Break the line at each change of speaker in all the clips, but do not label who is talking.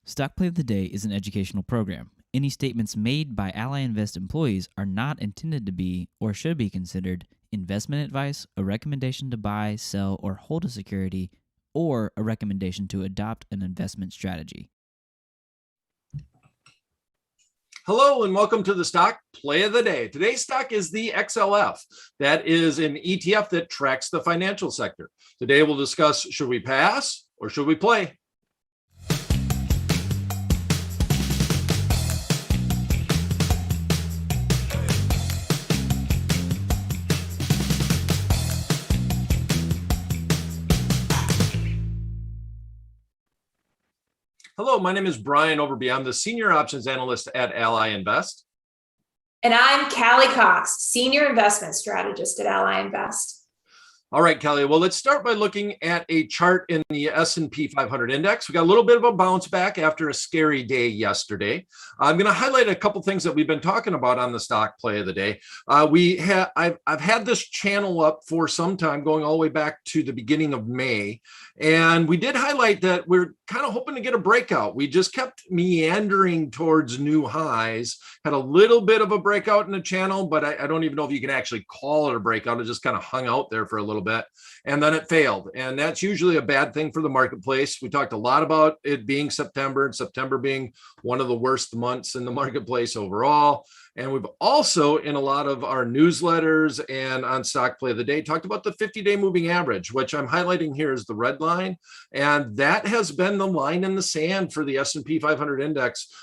Stock Play of the Day is an educational program. Any statements made by Ally Invest employees are not intended to be or should be considered investment advice, a recommendation to buy, sell, or hold a security, or a recommendation to adopt an investment strategy.
Hello and welcome to the Stock Play of the Day. Today's stock is the XLF. That is an ETF that tracks the financial sector. Today we'll discuss, should we pass or should we play? Hello, my name is Brian Overby. I'm the Senior Options Analyst at Ally Invest.
And I'm Callie Cox, Senior Investment Strategist at Ally Invest.
All right, Callie, well, let's start by looking at a chart in the S&P 500 index. We got a little bit of a bounce back after a scary day yesterday. I'm going to highlight a couple things that we've been talking about on the Stock Play of the Day. I've had this channel up for some time, going all the way back to the beginning of May. And we did highlight that we're kind of hoping to get a breakout. We just kept meandering towards new highs, had a little bit of a breakout in the channel, but I don't even know if you can actually call it a breakout. It just kind of hung out there for a little bit, and then it failed. And that's usually a bad thing for the marketplace. We talked a lot about it being September, and September being one of the worst months in the marketplace overall. And we've also, in a lot of our newsletters and on Stock Play of the Day, talked about the 50-day moving average, which I'm highlighting here as the red line. And that has been the line in the sand for the S&P 500 index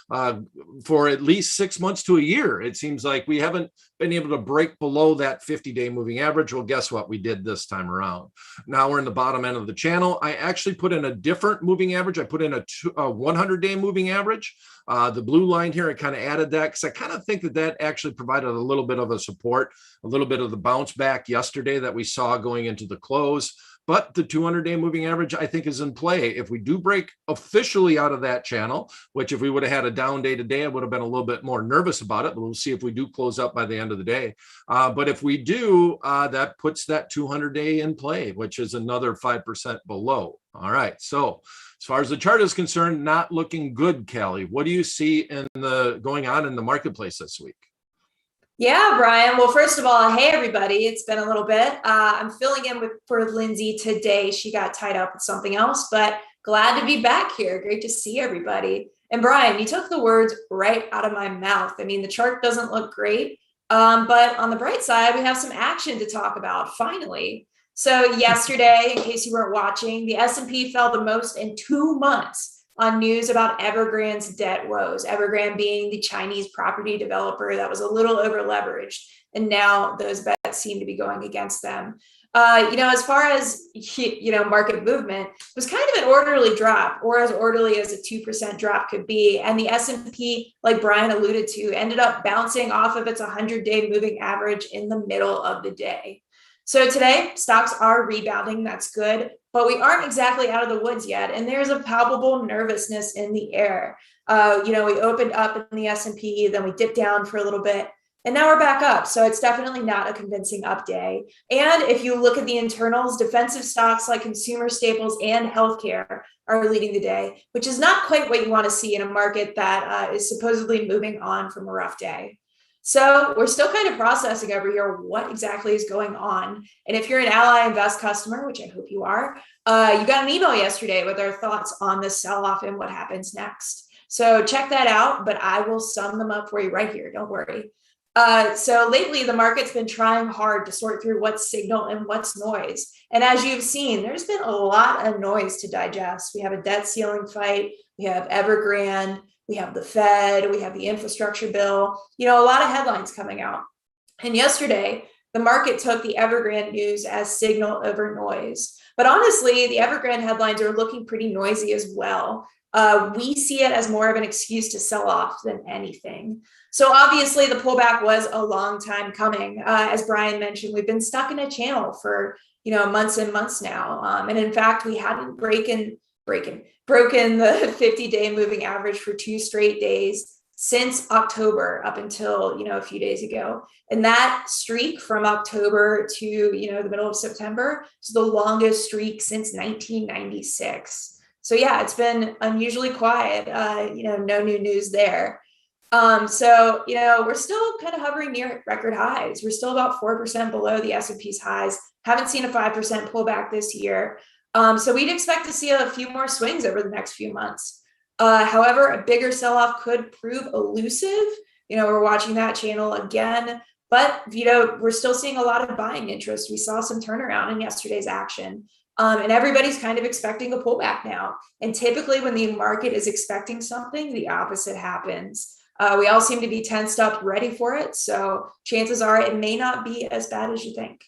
for at least 6 months to a year. It seems like we haven't been able to break below that 50-day moving average. Well, guess what? We did this time around. Now we're in the bottom end of the channel. I actually put in a different moving average. I put in a 100-day moving average. The blue line here, I kind of added that because I kind of think that actually provided a little bit of a support, a little bit of the bounce back yesterday that we saw going into the close. But the 200-day moving average, I think, is in play. If we do break officially out of that channel, which if we would have had a down day today, I would have been a little bit more nervous about it. But we'll see if we do close up by the end of the day. But if we do, that puts that 200-day in play, which is another 5% below. All right. So as far as the chart is concerned, not looking good, Callie. What do you see in going on in the marketplace this week?
Yeah, Brian. Well, first of all, hey, everybody. It's been a little bit. I'm filling in for Lindsay today. She got tied up with something else, but glad to be back here. Great to see everybody. And Brian, you took the words right out of my mouth. I mean, the chart doesn't look great, but on the bright side, we have some action to talk about, finally. So yesterday, in case you weren't watching, the S&P fell the most in 2 months on news about Evergrande's debt woes. Evergrande being the Chinese property developer that was a little over leveraged, and now those bets seem to be going against them. As far as market movement, it was kind of an orderly drop, or as orderly as a 2% drop could be. And the S&P, like Brian alluded to, ended up bouncing off of its 100-day moving average in the middle of the day. So today, stocks are rebounding. That's good, but we aren't exactly out of the woods yet, and there's a palpable nervousness in the air. We opened up in the S&P, then we dipped down for a little bit, and now we're back up. So it's definitely not a convincing up day. And if you look at the internals, defensive stocks like consumer staples and healthcare are leading the day, which is not quite what you want to see in a market that is supposedly moving on from a rough day. So we're still kind of processing over here what exactly is going on. And if you're an Ally Invest customer, which I hope you are, you got an email yesterday with our thoughts on the sell-off and what happens next. So check that out, but I will sum them up for you right here. Don't worry. So lately, the market's been trying hard to sort through what's signal and what's noise. And as you've seen, there's been a lot of noise to digest. We have a debt ceiling fight. We have Evergrande. We have the Fed, we have the infrastructure bill, a lot of headlines coming out. And yesterday, the market took the Evergrande news as signal over noise. But honestly, the Evergrande headlines are looking pretty noisy as well. We see it as more of an excuse to sell off than anything. So obviously, the pullback was a long time coming. As Brian mentioned, we've been stuck in a channel for months and months now. And in fact, we hadn't broken the 50-day moving average for 2 straight days since October up until, a few days ago. And that streak from October to, the middle of September is the longest streak since 1996. So yeah, it's been unusually quiet. No new news there. So we're still kind of hovering near record highs. We're still about 4% below the S&P's highs. Haven't seen a 5% pullback this year. So we'd expect to see a few more swings over the next few months. However, a bigger sell-off could prove elusive. We're watching that channel again, but we're still seeing a lot of buying interest. We saw some turnaround in yesterday's action. And everybody's kind of expecting a pullback now. And typically when the market is expecting something, the opposite happens. We all seem to be tensed up, ready for it. So chances are it may not be as bad as you think.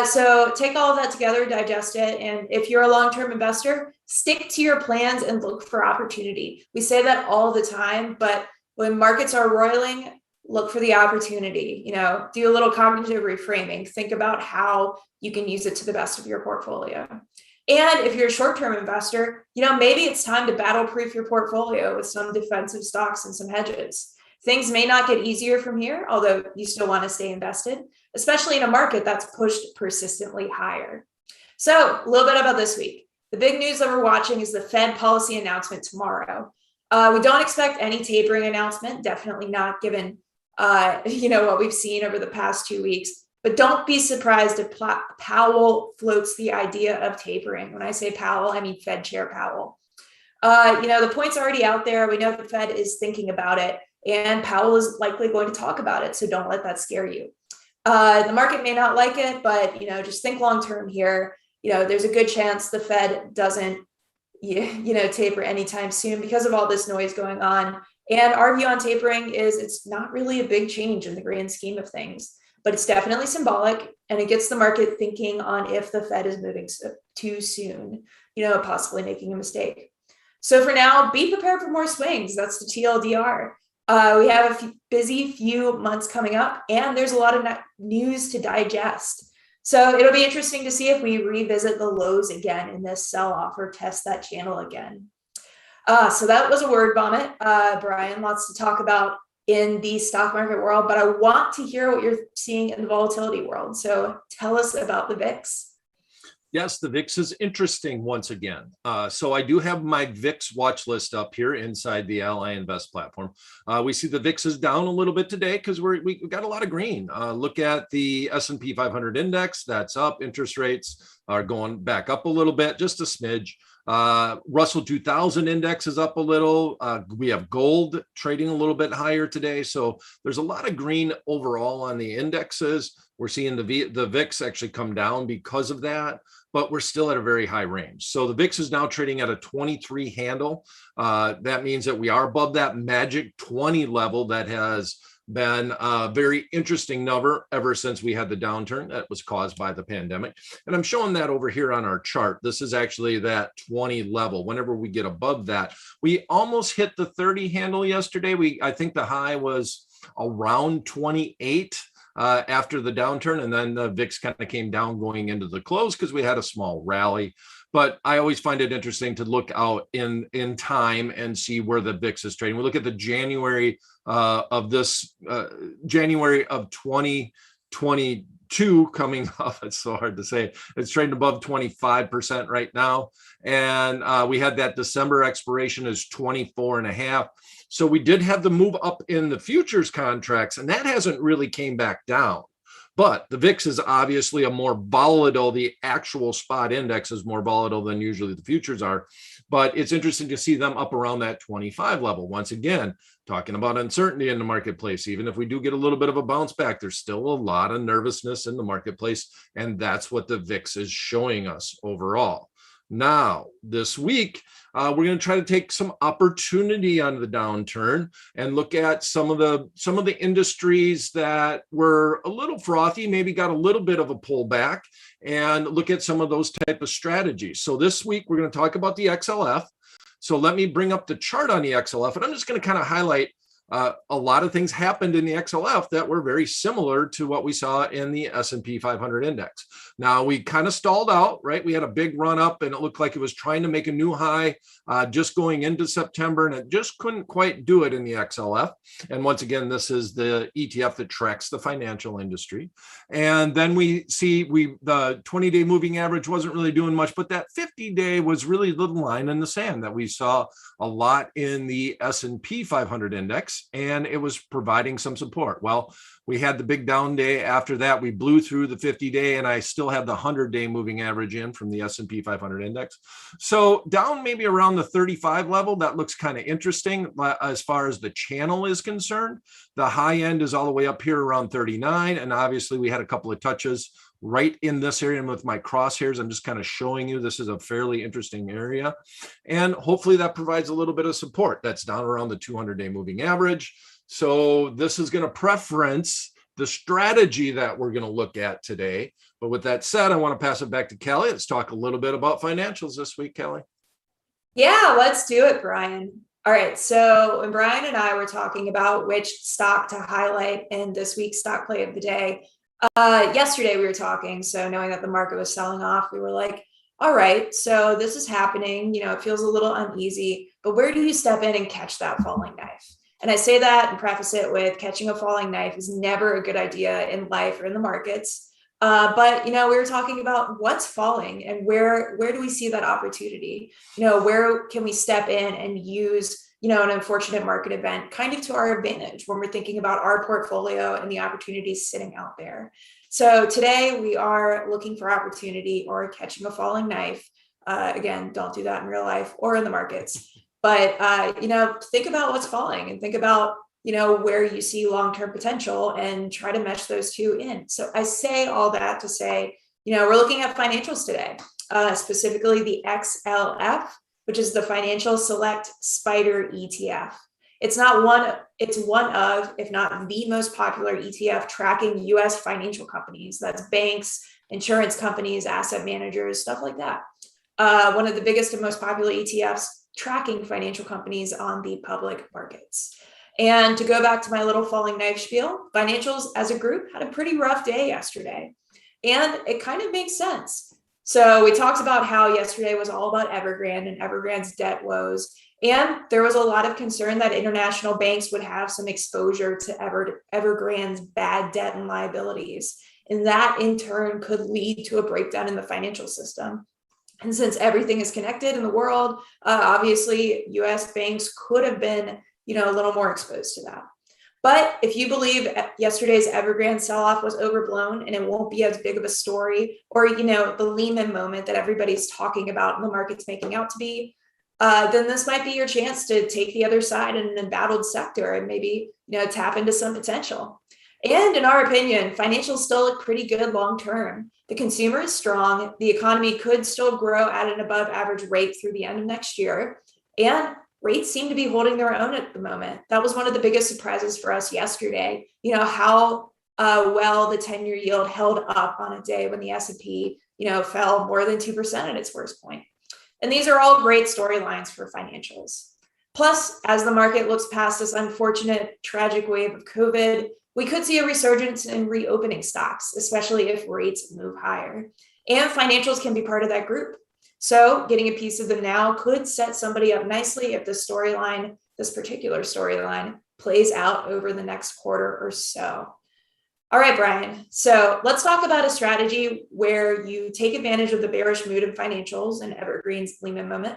So take all of that together, digest it. And if you're a long-term investor, stick to your plans and look for opportunity. We say that all the time, but when markets are roiling, look for the opportunity. Do a little cognitive reframing. Think about how you can use it to the best of your portfolio. And if you're a short-term investor, maybe it's time to battle-proof your portfolio with some defensive stocks and some hedges. Things may not get easier from here, although you still want to stay invested, especially in a market that's pushed persistently higher. So a little bit about this week. The big news that we're watching is the Fed policy announcement tomorrow. We don't expect any tapering announcement, definitely not given what we've seen over the past 2 weeks. But don't be surprised if Powell floats the idea of tapering. When I say Powell, I mean Fed Chair Powell. The point's already out there. We know the Fed is thinking about it, and Powell is likely going to talk about it. So don't let that scare you. The market may not like it, but just think long term here. There's a good chance the Fed doesn't taper anytime soon because of all this noise going on. And our view on tapering is it's not really a big change in the grand scheme of things, but it's definitely symbolic, and it gets the market thinking on if the Fed is moving too soon, possibly making a mistake. So for now, be prepared for more swings. That's the TLDR. We have a busy few months coming up, and there's a lot of news to digest. So it'll be interesting to see if we revisit the lows again in this sell-off or test that channel again. So that was a word vomit. Brian, lots to talk about in the stock market world, but I want to hear what you're seeing in the volatility world. So tell us about the VIX.
Yes, the VIX is interesting once again. So I do have my VIX watch list up here inside the Ally Invest platform. We see the VIX is down a little bit today because we got a lot of green. Look at the S&P 500 index, that's up. Interest rates are going back up a little bit, just a smidge. Russell 2000 index is up a little. We have gold trading a little bit higher today. So there's a lot of green overall on the indexes. We're seeing the VIX actually come down because of that, but we're still at a very high range. So the VIX is now trading at a 23 handle. That means that we are above that magic 20 level that has been a very interesting number ever since we had the downturn that was caused by the pandemic. And I'm showing that over here on our chart. This is actually that 20 level. Whenever we get above that, we almost hit the 30 handle yesterday. I think the high was around 28 after the downturn, and then the VIX kind of came down going into the close because we had a small rally. But I always find it interesting to look out in time and see where the VIX is trading. We look at the January of 2022 coming up. It's so hard to say. It's trading above 25% right now. And we had that December expiration is 24.5. So we did have the move up in the futures contracts, and that hasn't really came back down. But the VIX is obviously a more volatile, the actual spot index is more volatile than usually the futures are. But it's interesting to see them up around that 25 level. Once again, talking about uncertainty in the marketplace. Even if we do get a little bit of a bounce back, there's still a lot of nervousness in the marketplace. And that's what the VIX is showing us overall. Now, this week, we're going to try to take some opportunity on the downturn and look at some of the industries that were a little frothy, maybe got a little bit of a pullback, and look at some of those type of strategies. So this week, we're going to talk about the XLF. So let me bring up the chart on the XLF, and I'm just going to kind of highlight a lot of things happened in the XLF that were very similar to what we saw in the S&P 500 index. Now, we kind of stalled out, right? We had a big run up and it looked like it was trying to make a new high just going into September, and it just couldn't quite do it in the XLF. And once again, this is the ETF that tracks the financial industry. And then we see the 20-day moving average wasn't really doing much, but that 50-day was really the line in the sand that we saw a lot in the S&P 500 index, and it was providing some support. Well, we had the big down day after that. We blew through the 50-day, and I still have the 100-day moving average in from the S&P 500 index. So down maybe around the 35 level, that looks kind of interesting as far as the channel is concerned. The high end is all the way up here around 39, and obviously we had a couple of touches right in this area. And with my crosshairs, I'm just kind of showing you this is a fairly interesting area. And hopefully that provides a little bit of support. That's down around the 200-day moving average. So this is going to preference the strategy that we're going to look at today. But with that said, I want to pass it back to Callie. Let's talk a little bit about financials this week, Callie.
Yeah, let's do it, Brian. All right. So when Brian and I were talking about which stock to highlight in this week's stock play of the day, yesterday we were talking. So knowing that the market was selling off, we were like, all right, so this is happening. It feels a little uneasy, but where do you step in and catch that falling knife? And I say that and preface it with catching a falling knife is never a good idea in life or in the markets. But we were talking about what's falling and where do we see that opportunity? Where can we step in and use an unfortunate market event kind of to our advantage when we're thinking about our portfolio and the opportunities sitting out there. So today we are looking for opportunity or catching a falling knife. Again, don't do that in real life or in the markets. But, think about what's falling and think about, where you see long-term potential and try to mesh those two in. So I say all that to say, we're looking at financials today, specifically the XLF, which is the Financial Select Spider ETF. It's one of, if not the most popular ETF tracking US financial companies. That's banks, insurance companies, asset managers, stuff like that. One of the biggest and most popular ETFs tracking financial companies on the public markets. And to go back to my little falling knife spiel, financials as a group had a pretty rough day yesterday. And it kind of makes sense. So we talked about how yesterday was all about Evergrande and Evergrande's debt woes. And there was a lot of concern that international banks would have some exposure to Evergrande's bad debt and liabilities. And that in turn could lead to a breakdown in the financial system. And since everything is connected in the world, obviously US banks could have been, a little more exposed to that. But if you believe yesterday's Evergrande sell-off was overblown and it won't be as big of a story, or, the Lehman moment that everybody's talking about and the market's making out to be, then this might be your chance to take the other side in an embattled sector and maybe, tap into some potential. And in our opinion, financials still look pretty good long-term. The consumer is strong. The economy could still grow at an above average rate through the end of next year. And rates seem to be holding their own at the moment. That was one of the biggest surprises for us yesterday. How well the 10-year yield held up on a day when the S&P, fell more than 2% at its worst point. And these are all great storylines for financials. Plus, as the market looks past this unfortunate, tragic wave of COVID, we could see a resurgence in reopening stocks, especially if rates move higher. And financials can be part of that group. So getting a piece of them now could set somebody up nicely if this particular storyline, plays out over the next quarter or so. All right, Brian. So let's talk about a strategy where you take advantage of the bearish mood in financials and Evergrande's Lehman moment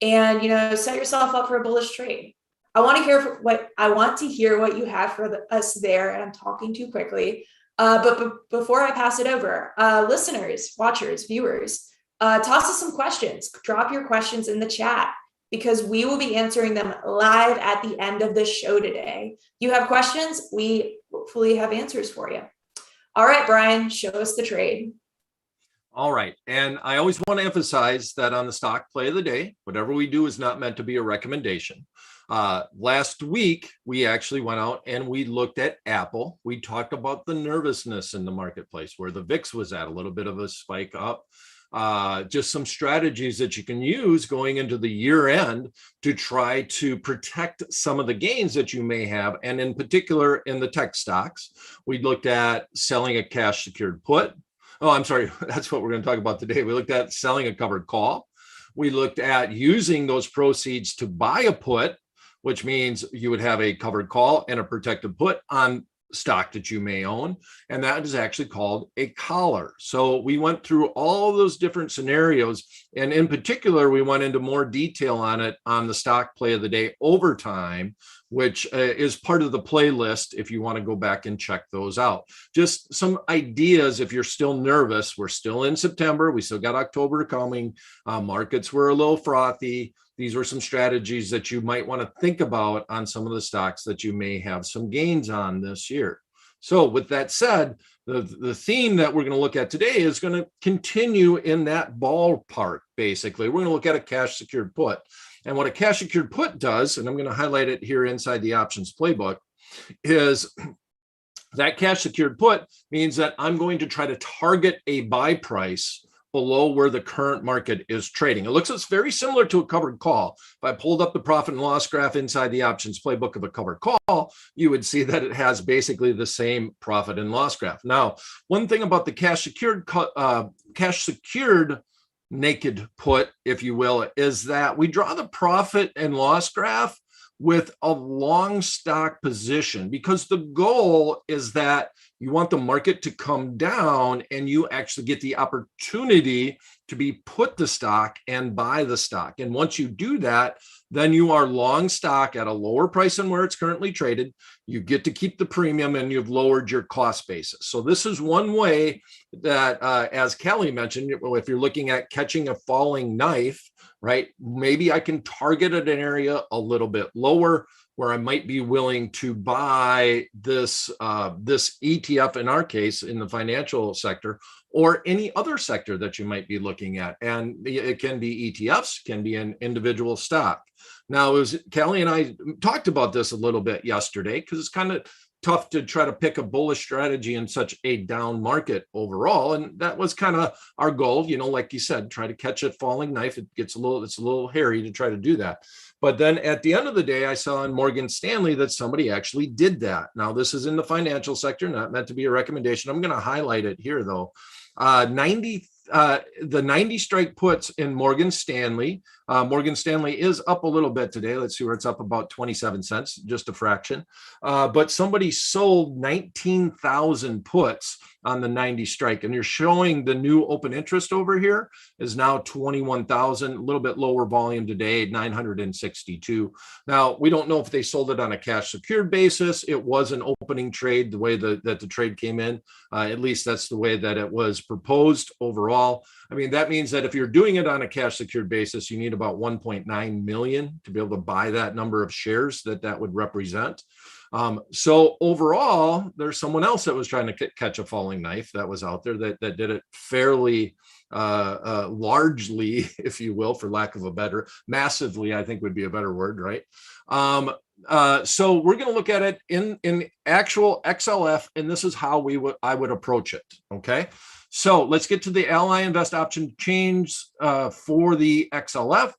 and, set yourself up for a bullish trade. I want to hear what you have for us there, and I'm talking too quickly. But before I pass it over, listeners, watchers, viewers, toss us some questions. Drop your questions in the chat because we will be answering them live at the end of the show today. You have questions, we hopefully have answers for you. All right, Brian, show us the trade.
All right. And I always want to emphasize that on the stock play of the day, whatever we do is not meant to be a recommendation. Last week, we actually went out and we looked at Apple. We talked about the nervousness in the marketplace where the VIX was at a little bit of a spike up. just some strategies that you can use going into the year end to try to protect some of the gains that you may have. And in particular, in the tech stocks, we looked at selling a cash secured put. Oh, I'm sorry. That's what we're going to talk about today. We looked at selling a covered call. We looked at using those proceeds to buy a put, which means you would have a covered call and a protected put on stock that you may own. And that is actually called a collar. So we went through all those different scenarios. And in particular, we went into more detail on it on the stock play of the day overtime, which is part of the playlist if you want to go back and check those out. Just some ideas if you're still nervous. We're still in September. We still got October coming. Markets were a little frothy. These are some strategies that you might want to think about on some of the stocks that you may have some gains on this year. So with that said, the theme that we're going to look at today is going to continue in that ballpark, basically. We're going to look at a cash secured put. And what a cash secured put does, and I'm going to highlight it here inside the options playbook, is that cash secured put means that I'm going to try to target a buy price below where the current market is trading. It looks it's very similar to a covered call. If I pulled up the profit and loss graph inside the options playbook of a covered call, you would see that it has basically the same profit and loss graph. Now, one thing about the cash secured naked put, if you will, is that we draw the profit and loss graph with a long stock position, because the goal is that you want the market to come down and you actually get the opportunity to be put the stock and buy the stock. And once you do that, then you are long stock at a lower price than where it's currently traded. You get to keep the premium and you've lowered your cost basis. So this is one way that, as Callie mentioned, if you're looking at catching a falling knife, right, maybe I can target at an area a little bit lower where I might be willing to buy this ETF, in our case, in the financial sector, or any other sector that you might be looking at. And it can be ETFs, can be an individual stock. Now, Callie and I talked about this a little bit yesterday, because it's kind of tough to try to pick a bullish strategy in such a down market overall. And that was kind of our goal, like you said, try to catch a falling knife. It's a little hairy to try to do that. But then at the end of the day, I saw in Morgan Stanley that somebody actually did that. Now, this is in the financial sector, not meant to be a recommendation. I'm going to highlight it here, though. The 90 strike puts in Morgan Stanley. Morgan Stanley is up a little bit today. Let's see where it's up, about 27 cents, just a fraction. But somebody sold 19,000 puts on the 90 strike. And you're showing the new open interest over here is now 21,000, a little bit lower volume today, 962. Now, we don't know if they sold it on a cash secured basis. It was an opening trade, the way that the trade came in. At least that's the way that it was proposed overall. I mean, that means that if you're doing it on a cash secured basis, you need about 1.9 million to be able to buy that number of shares that would represent. So overall, there's someone else that was trying to catch a falling knife that was out there that did it fairly largely, if you will, for lack of a better, massively, I think would be a better word, right? So we're going to look at it in actual XLF, and this is how I would approach it. Okay. So let's get to the Ally Invest option change for the XLF.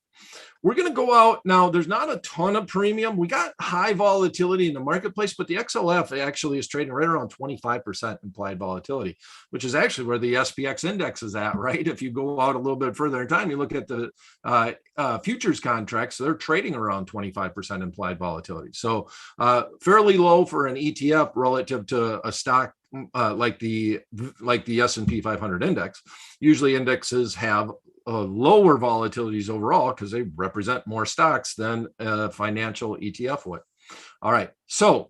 We're going to go out now. There's not a ton of premium. We got high volatility in the marketplace, but the XLF actually is trading right around 25% implied volatility, which is actually where the SPX index is at, right? If you go out a little bit further in time, you look at the futures contracts, they're trading around 25% implied volatility. So fairly low for an ETF relative to a stock like the S&P 500 index. Usually indexes have lower volatilities overall because they represent more stocks than a financial ETF would. All right, so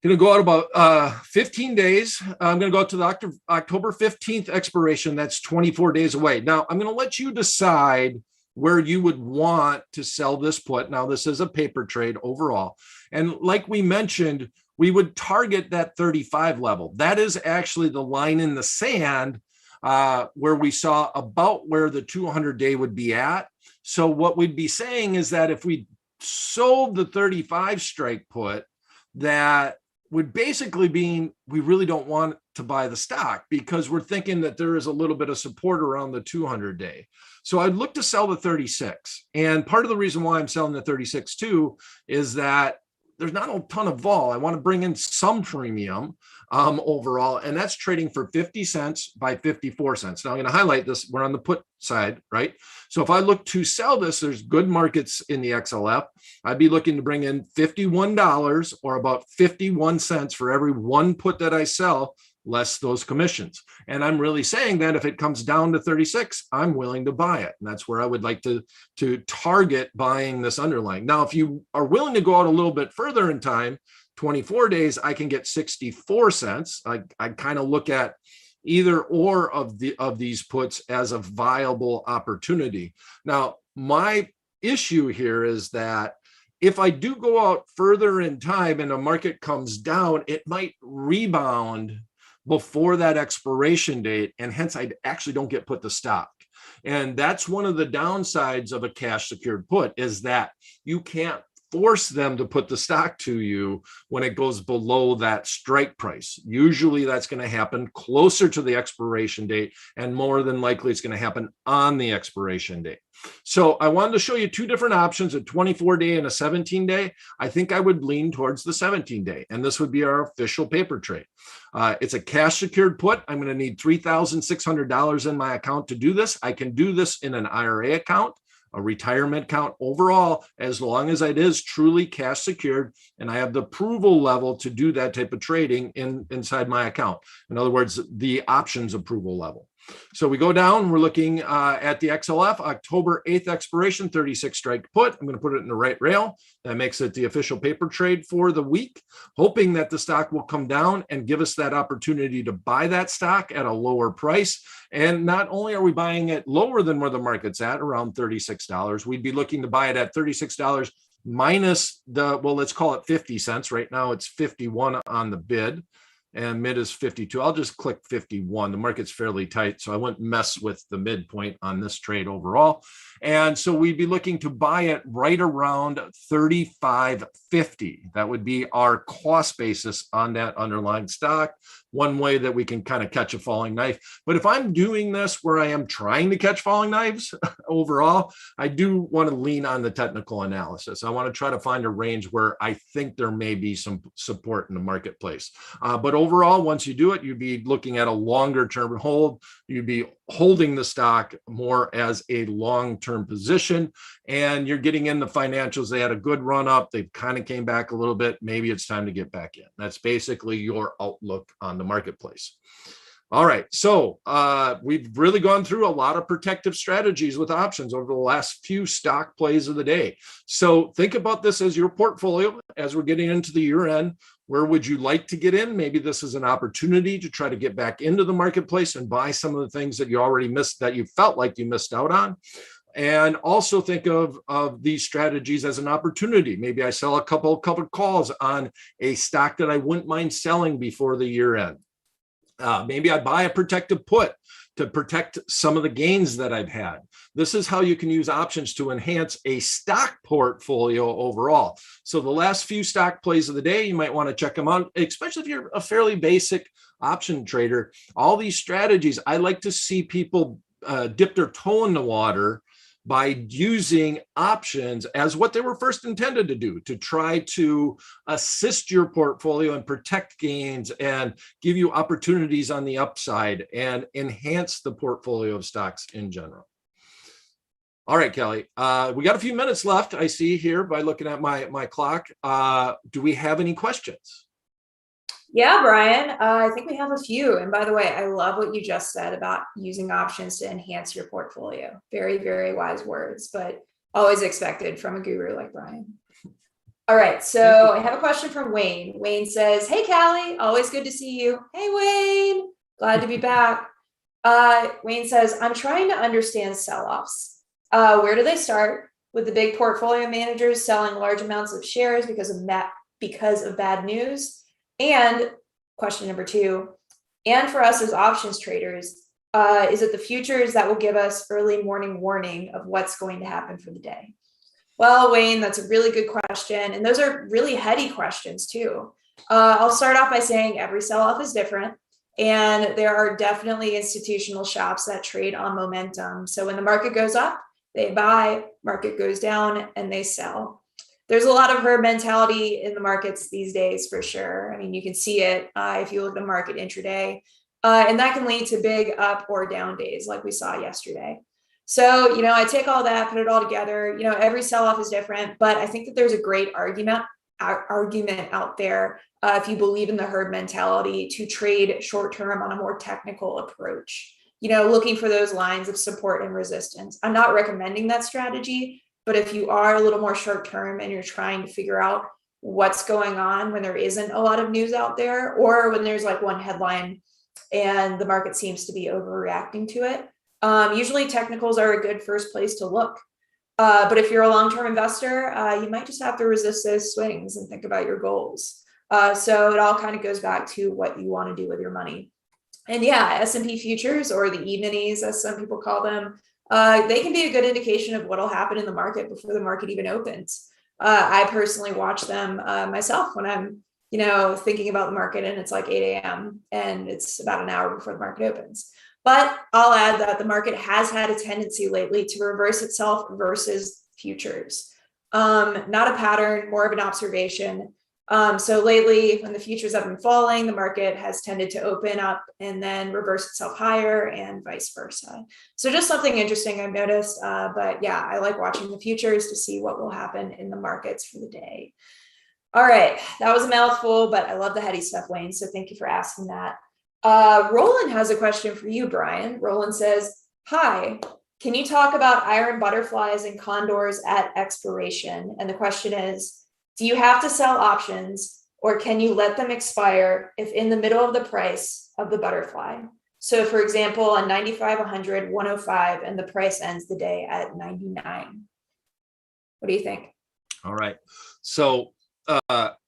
going to go out about 15 days. I'm going to go out to the October 15th expiration. That's 24 days away. Now, I'm going to let you decide where you would want to sell this put. Now, this is a paper trade overall. And like we mentioned, we would target that 35 level. That is actually the line in the sand where we saw about where the 200-day would be at. So what we'd be saying is that if we sold the 35 strike put, that would basically mean we really don't want to buy the stock because we're thinking that there is a little bit of support around the 200-day. So I'd look to sell the 36. And part of the reason why I'm selling the 36 too is that there's not a ton of vol. I want to bring in some premium overall, and that's trading for 50 cents by 54 cents. Now I'm going to highlight this. We're on the put side, right? So if I look to sell this, there's good markets in the XLF. I'd be looking to bring in $51 or about 51 cents for every one put that I sell, less those commissions. And I'm really saying that if it comes down to 36, I'm willing to buy it. And that's where I would like to target buying this underlying. Now, if you are willing to go out a little bit further in time, 24 days, I can get 64 cents. I kind of look at either or of these puts as a viable opportunity. Now, my issue here is that if I do go out further in time and the market comes down, it might rebound before that expiration date, and hence I actually don't get put to stock. And that's one of the downsides of a cash secured put, is that you can't force them to put the stock to you when it goes below that strike price. Usually that's going to happen closer to the expiration date, and more than likely it's going to happen on the expiration date. So I wanted to show you two different options, a 24-day and a 17-day. I think I would lean towards the 17-day, and this would be our official paper trade. It's a cash secured put. I'm going to need $3,600 in my account to do this. I can do this in an IRA account, a retirement account, overall, as long as it is truly cash secured and I have the approval level to do that type of trading inside my account. In other words, the options approval level. So we go down, we're looking at the XLF, October 8th expiration, 36 strike put. I'm going to put it in the right rail. That makes it the official paper trade for the week, hoping that the stock will come down and give us that opportunity to buy that stock at a lower price. And not only are we buying it lower than where the market's at, around $36, we'd be looking to buy it at $36 minus the, well, let's call it 50 cents. Right now it's 51 on the bid, and mid is 52. I'll just click 51. The market's fairly tight, so I wouldn't mess with the midpoint on this trade overall. And so we'd be looking to buy it right around $35.50. That would be our cost basis on that underlying stock. One way that we can kind of catch a falling knife. But if I'm doing this where I am trying to catch falling knives overall, I do want to lean on the technical analysis. I want to try to find a range where I think there may be some support in the marketplace. But overall, once you do it, you'd be looking at a longer term hold. You'd be holding the stock more as a long-term position, and you're getting in the financials. They had a good run up. They kind of came back a little bit. Maybe it's time to get back in. That's basically your outlook on the marketplace. All right, so we've really gone through a lot of protective strategies with options over the last few stock plays of the day. So think about this as your portfolio as we're getting into the year end. Where would you like to get in? Maybe this is an opportunity to try to get back into the marketplace and buy some of the things that you already missed, that you felt like you missed out on. And also think of these strategies as an opportunity. Maybe I sell a couple calls on a stock that I wouldn't mind selling before the year end. Maybe I buy a protective put to protect some of the gains that I've had. This is how you can use options to enhance a stock portfolio overall. So the last few stock plays of the day, you might want to check them out, especially if you're a fairly basic option trader. All these strategies, I like to see people dip their toe in the water by using options as what they were first intended to do, to try to assist your portfolio and protect gains and give you opportunities on the upside and enhance the portfolio of stocks in general. All right, Kelly, we got a few minutes left, I see here by looking at my clock. Do we have any questions?
Yeah, Brian, I think we have a few. And by the way, I love what you just said about using options to enhance your portfolio. Very, very wise words, but always expected from a guru like Brian. All right, so I have a question from Wayne. Wayne says, hey, Callie, always good to see you. Hey, Wayne, glad to be back. Wayne says, I'm trying to understand sell-offs. Where do they start? With the big portfolio managers selling large amounts of shares because of bad news? And question number two, and for us as options traders, is it the futures that will give us early morning warning of what's going to happen for the day? Well, Wayne, that's a really good question. And those are really heady questions too. I'll start off by saying every sell-off is different. And there are definitely institutional shops that trade on momentum. So when the market goes up, they buy, market goes down, and they sell. There's a lot of herd mentality in the markets these days, for sure. I mean, you can see it if you look at the market intraday, and that can lead to big up or down days like we saw yesterday. So, I take all that, put it all together. Every sell-off is different, but I think that there's a great argument out there if you believe in the herd mentality to trade short-term on a more technical approach, looking for those lines of support and resistance. I'm not recommending that strategy, but if you are a little more short-term and you're trying to figure out what's going on when there isn't a lot of news out there, or when there's like one headline and the market seems to be overreacting to it, usually technicals are a good first place to look. But if you're a long-term investor, you might just have to resist those swings and think about your goals. So it all kind of goes back to what you want to do with your money. And yeah, S&P futures, or the E-minis, as some people call them, they can be a good indication of what will happen in the market before the market even opens. I personally watch them myself when I'm, thinking about the market and it's like 8 a.m. and it's about an hour before the market opens. But I'll add that the market has had a tendency lately to reverse itself versus futures. Not a pattern, more of an observation. So lately, when the futures have been falling, the market has tended to open up and then reverse itself higher, and vice versa. So just something interesting I've noticed. But yeah, I like watching the futures to see what will happen in the markets for the day. All right, that was a mouthful, but I love the heady stuff, Wayne. So thank you for asking that. Roland has a question for you, Brian. Roland says, hi, can you talk about iron butterflies and condors at expiration? And the question is, do you have to sell options, or can you let them expire if in the middle of the price of the butterfly? So for example, on 95, 100, 105, and the price ends the day at 99. What do you think?
All right. So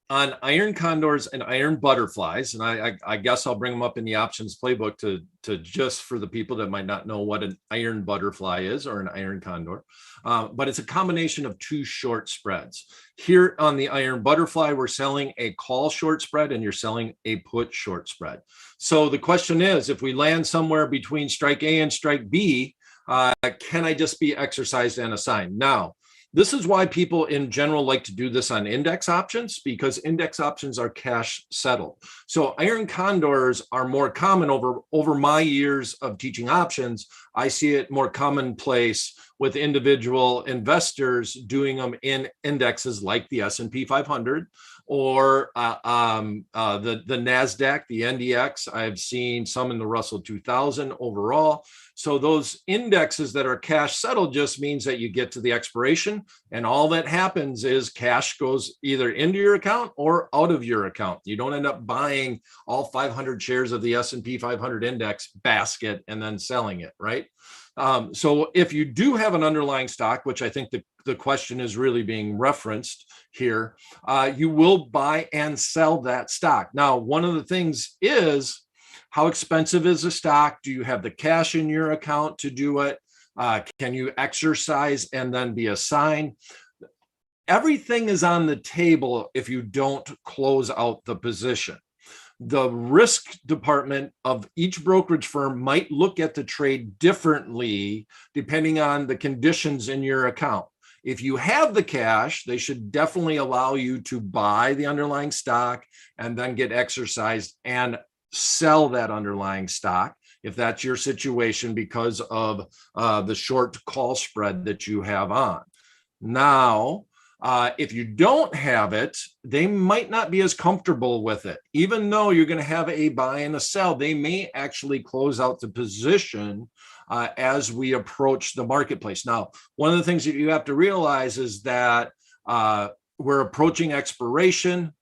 on iron condors and iron butterflies, and I guess I'll bring them up in the options playbook to just for the people that might not know what an iron butterfly is or an iron condor, but it's a combination of two short spreads. Here on the iron butterfly, we're selling a call short spread and you're selling a put short spread. So the question is, if we land somewhere between strike A and strike B, can I just be exercised and assigned? Now, this is why people in general like to do this on index options, because index options are cash settled. So iron condors are more common over my years of teaching options. I see it more commonplace with individual investors doing them in indexes like the S&P 500 or the NASDAQ, the NDX. I've seen some in the Russell 2000 overall. So those indexes that are cash settled just means that you get to the expiration and all that happens is cash goes either into your account or out of your account. You don't end up buying all 500 shares of the S&P 500 index basket and then selling it, right? So if you do have an underlying stock, which I think the question is really being referenced here, you will buy and sell that stock. Now, one of the things is, how expensive is the stock? Do you have the cash in your account to do it? Can you exercise and then be assigned? Everything is on the table if you don't close out the position. The risk department of each brokerage firm might look at the trade differently depending on the conditions in your account. If you have the cash, they should definitely allow you to buy the underlying stock and then get exercised and sell that underlying stock if that's your situation because of the short call spread that you have on. Now, if you don't have it, they might not be as comfortable with it. Even though you're going to have a buy and a sell, they may actually close out the position as we approach the marketplace. Now, one of the things that you have to realize is that we're approaching expiration.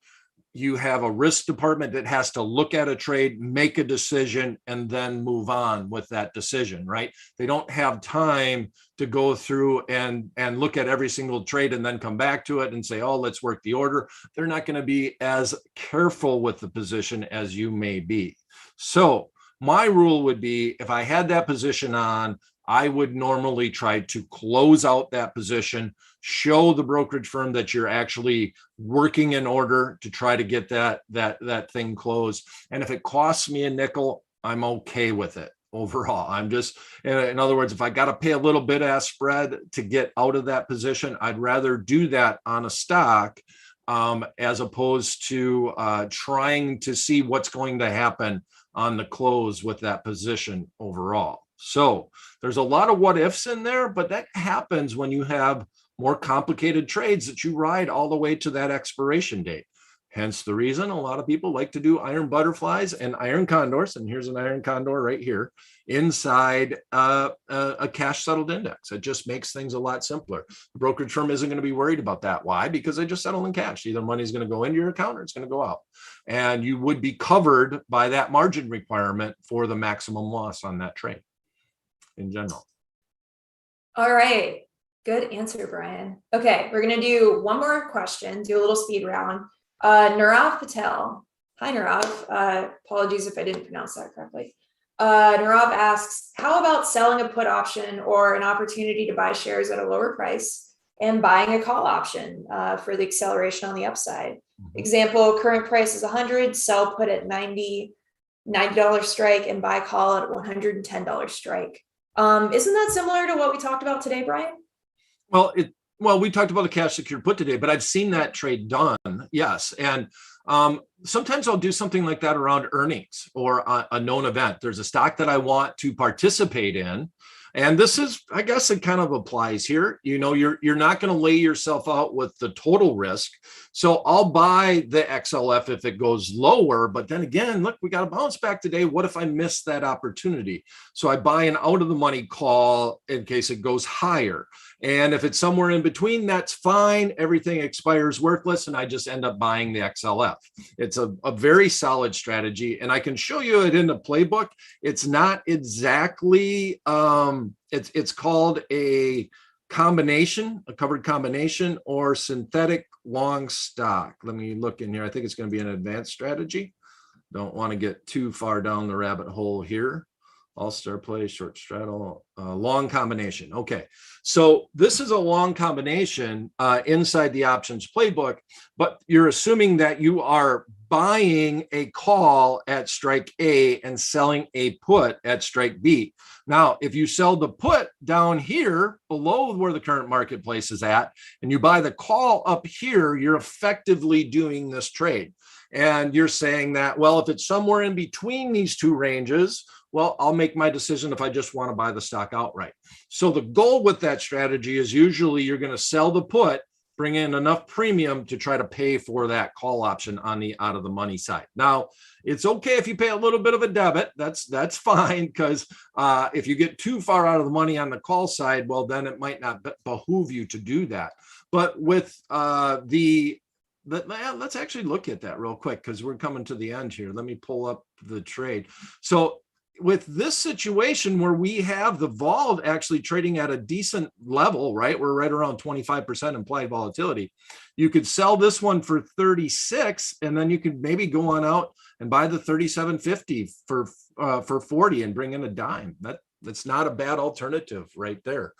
You have a risk department that has to look at a trade, make a decision, and then move on with that decision, right? They don't have time to go through and look at every single trade and then come back to it and say, oh, let's work the order. They're not going to be as careful with the position as you may be. So my rule would be, if I had that position on, I would normally try to close out that position, show the brokerage firm that you're actually working in order to try to get that thing closed. And if it costs me a nickel, I'm okay with it. Overall, I'm just, in other words, if I got to pay a little bit of spread to get out of that position, I'd rather do that on a stock as opposed to trying to see what's going to happen on the close with that position overall. So there's a lot of what ifs in there, but that happens when you have more complicated trades that you ride all the way to that expiration date. Hence the reason a lot of people like to do iron butterflies and iron condors. And here's an iron condor right here inside a cash settled index. It just makes things a lot simpler. The brokerage firm isn't going to be worried about that. Why? Because they just settle in cash. Either money's going to go into your account or it's going to go out. And you would be covered by that margin requirement for the maximum loss on that trade in general.
All right. Good answer, Brian. Okay, we're going to do one more question, do a little speed round. Nirav Patel. Hi, Nirav. Apologies if I didn't pronounce that correctly. Nirav asks, how about selling a put option or an opportunity to buy shares at a lower price and buying a call option for the acceleration on the upside? Example, current price is 100, sell put at $90 strike and buy call at $110 strike. Isn't that similar to what we talked about today, Brian?
Well, we talked about a cash secured put today, but I've seen that trade done. Yes. And sometimes I'll do something like that around earnings or a known event. There's a stock that I want to participate in. And this is, I guess it kind of applies here. You know, you're not going to lay yourself out with the total risk. So I'll buy the XLF if it goes lower. But then again, look, we got to bounce back today. What if I miss that opportunity? So I buy an out of the money call in case it goes higher. And if it's somewhere in between, that's fine. Everything expires worthless, and I just end up buying the XLF. It's a very solid strategy, and I can show you it in the playbook. It's not exactly, it's called a combination, a covered combination, or synthetic long stock. Let me look in here. I think it's going to be an advanced strategy. Don't want to get too far down the rabbit hole here. All-star play, short straddle, long combination. Okay, so this is a long combination inside the options playbook, but you're assuming that you are buying a call at strike A and selling a put at strike B. Now, if you sell the put down here below where the current marketplace is at, and you buy the call up here, you're effectively doing this trade. And you're saying that, well, if it's somewhere in between these two ranges, well, I'll make my decision if I just want to buy the stock outright. So the goal with that strategy is usually you're going to sell the put, bring in enough premium to try to pay for that call option on the out of the money side. Now, it's okay if you pay a little bit of a debit. That's fine, because if you get too far out of the money on the call side, well, then it might not behoove you to do that. But with let's actually look at that real quick, because we're coming to the end here. Let me pull up the trade. So with this situation where we have the vol actually trading at a decent level, right? We're right around 25% implied volatility. You could sell this one for 36, and then you could maybe go on out and buy the 37.50 for 40 and bring in a dime. That's not a bad alternative right there.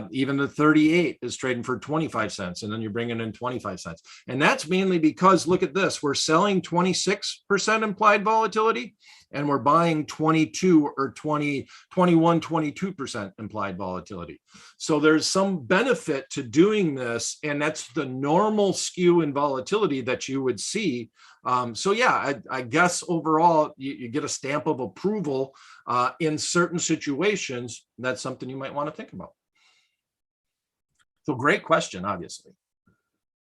Even the 38 is trading for 25 cents, and then you're bringing in 25 cents. And that's mainly because, look at this, we're selling 26% implied volatility, and we're buying 22 or 22% implied volatility. So there's some benefit to doing this, and that's the normal skew in volatility that you would see. So yeah, I guess overall you get a stamp of approval in certain situations. That's something you might want to think about. So great question, obviously.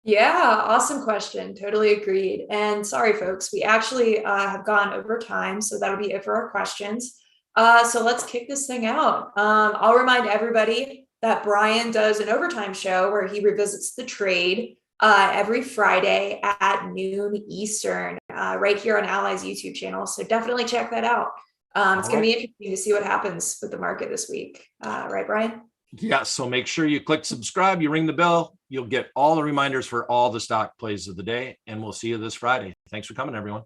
Yeah, awesome question. Totally agreed. And sorry, folks, we actually have gone over time, so that'll be it for our questions. So let's kick this thing out. I'll remind everybody that Brian does an overtime show where he revisits the trade every Friday at noon Eastern, right here on Ally's YouTube channel. So definitely check that out. It's going to be interesting to see what happens with the market this week. Right, Brian?
Yeah, so make sure you click subscribe, you ring the bell, you'll get all the reminders for all the stock plays of the day, and we'll see you this Friday. Thanks for coming, everyone.